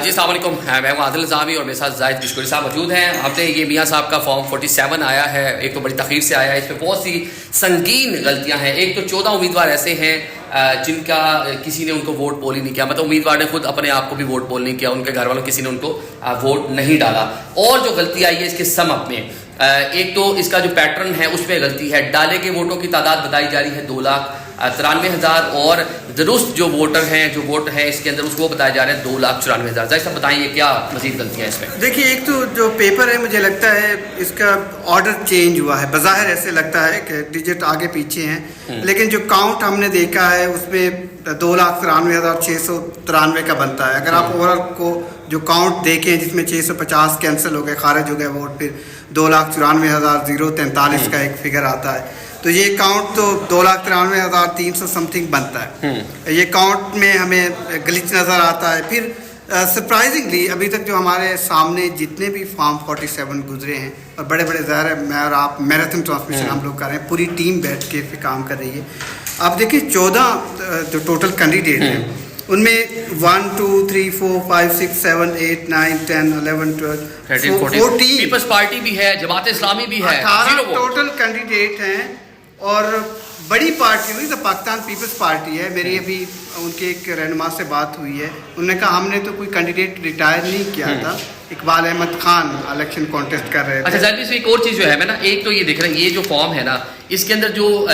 جی السلام علیکم، میں ہوں عادل نظامی اور میرے ساتھ زاہد کشکوری صاحب موجود ہیں. ہم نے یہ میاں صاحب کا فارم 47 آیا ہے، ایک تو بڑی تاخیر سے آیا ہے، اس میں بہت سی سنگین غلطیاں ہیں. ایک تو 14 امیدوار ایسے ہیں جن کا کسی نے ان کو ووٹ پول ہی نہیں کیا، مطلب امیدوار نے خود اپنے آپ کو بھی ووٹ پول نہیں کیا، ان کے گھر والوں کسی نے ان کو ووٹ نہیں ڈالا. اور جو غلطی آئی ہے اس کے سم اپ میں، ایک تو اس کا جو پیٹرن ہے اس میں غلطی ہے. ڈالے گئے ووٹوں کی تعداد بتائی جا رہی ہے 2,93,000 اور درست جو ووٹر ہیں جو ووٹ ہیں اس کے اندر اس کو بتایا جا رہا ہے 2,94,000. ظاہر صاحب بتائیں یہ کیا مزید غلطیاں اس میں؟ دیکھیے، ایک تو جو پیپر ہے مجھے لگتا ہے اس کا آرڈر چینج ہوا ہے. بظاہر ایسے لگتا ہے کہ ڈیجٹ آگے پیچھے ہیں، لیکن جو کاؤنٹ ہم نے دیکھا ہے اس میں 2,93,693 کا بنتا ہے. اگر آپ اوورآل کو جو کاؤنٹ دیکھیں جس میں 650 کینسل ہو گئے، خارج ہو گئے ووٹ، پھر 2,94,043 کا ایک فگر آتا ہے، تو یہ کاؤنٹ تو 2,93,300 سم تھنگ بنتا ہے. یہ کاؤنٹ میں ہمیں گلچ نظر آتا ہے. پھر سرپرائزنگلی ابھی تک جو ہمارے سامنے جتنے بھی فارم 47 گزرے ہیں، اور بڑے بڑے ظاہر ہے میں اور آپ میراتھن ٹرانسمیشن ہم لوگ کر رہے ہیں، پوری ٹیم بیٹھ کے کام کر رہی ہے. آپ دیکھیں 14 جو ٹوٹل کینڈیڈیٹ ہیں ان میں 1 2 3 4 5 6 7 8 9 10 11 12 14 پیپلز پارٹی بھی ہے، جماعت اسلامی بھی ہے، 18 ٹوٹل کینڈیڈیٹ ہیں. اور بڑی پارٹی ہوئی تو پاکستان پیپلز پارٹی ہے. میری ابھی ان کے ایک رہنما سے بات ہوئی ہے، انہوں نے کہا ہم نے تو کوئی کینڈیڈیٹ ریٹائر نہیں کیا تھا. اقبال احمد خان الیکشن کانٹیسٹ کر رہے تھے. اچھا زاہد سے ایک اور چیز جو ہے نا، ایک تو یہ دیکھ رہے ہیں یہ جو فارم ہے نا اس کے اندر جو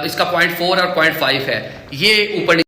اس کا 0.4 اور 0.5 ہے یہ اوپر